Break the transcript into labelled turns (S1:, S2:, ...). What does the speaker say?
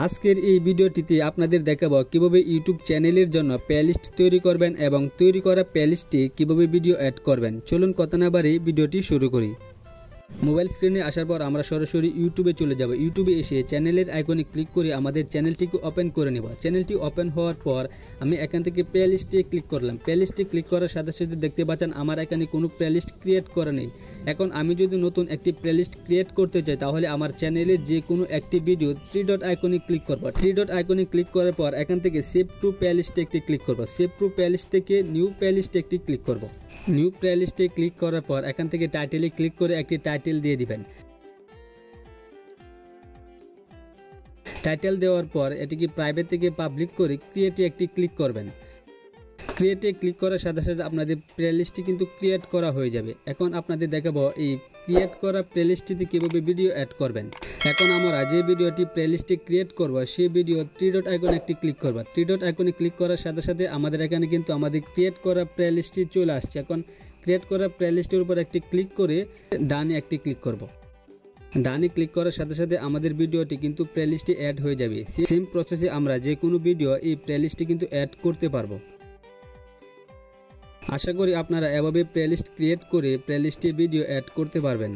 S1: আজকের এই ভিডিওটিতে আপনাদের দেখাবো কিভাবে ইউটিউব চ্যানেলের জন্য প্লেলিস্ট তৈরি করবেন এবং তৈরি করা প্লেলিস্টে কিভাবে ভিডিও অ্যাড করবেন। চলুন কথা না বাড়িয়ে ভিডিওটি শুরু করি। মোবাইল স্ক্রিনে আসার পর আমরা সরাসরি ইউটিউবে চলে যাব। ইউটিউবে এসে চ্যানেলের আইকনে ক্লিক করে আমাদের চ্যানেলটিকে ওপেন করে নেব। চ্যানেলটি ওপেন হওয়ার পর আমি এখান থেকে প্লেলিস্টে ক্লিক করলাম। প্লেলিস্টে ক্লিক করার সাথে সাথে দেখতে পাচ্ছেন আমার এখানে কোনো প্লেলিস্ট ক্রিয়েট করা নেই। এখন আমি যদি নতুন একটি প্লেলিস্ট ক্রিয়েট করতে চাই তাহলে আমার চ্যানেলে যে কোনো একটি ভিডিও থ্রি ডট আইকনে ক্লিক করব। থ্রি ডট আইকনে ক্লিক করার পর এখান থেকে সেভ টু প্লেলিস্টে একটি ক্লিক করব। সেভ টু প্লেলিস্ট থেকে নিউ প্লেলিস্টে একটি ক্লিক করব। নিউ প্লেলিস্টে ক্লিক করার পর এখান থেকে টাইটেলে ক্লিক করে একটি টাইটেল দিয়ে দিবেন। টাইটেল দেওয়ার পর এটিকে প্রাইভেট থেকে পাবলিক করে ক্রিয়েটে একটি ক্লিক করবেন। ক্রিয়েটে ক্লিক করার সাথে সাথে আপনাদের প্লেলিস্টটি কিন্তু ক্রিয়েট করা হয়ে যাবে। এখন আপনাদের দেখাবো এই ক্রিয়েট করা প্লেলিস্টটিতে কীভাবে ভিডিও অ্যাড করবেন। এখন আমরা যে ভিডিওটি প্লেলিস্টে ক্রিয়েট করব সেই ভিডিও থ্রি ডট আইকনে একটি ক্লিক করব। থ্রি ডট আইকনে ক্লিক করার সাথে সাথে আমাদের এখানে কিন্তু আমাদের ক্রিয়েট করা প্লেলিস্টটি চলে আসছে। এখন ক্রিয়েট করা প্লেলিস্টের উপর একটি ক্লিক করে ডানে একটি ক্লিক করব। ডানে ক্লিক করার সাথে সাথে আমাদের ভিডিওটি কিন্তু প্লেলিস্টে অ্যাড হয়ে যাবে। সেম প্রসেসে আমরা যে কোনো ভিডিও এই প্লেলিস্টে কিন্তু অ্যাড করতে পারবো। আশা করি আপনারা এভাবে প্লেলিস্ট ক্রিয়েট করে প্লেলিস্টে ভিডিও অ্যাড করতে পারবেন।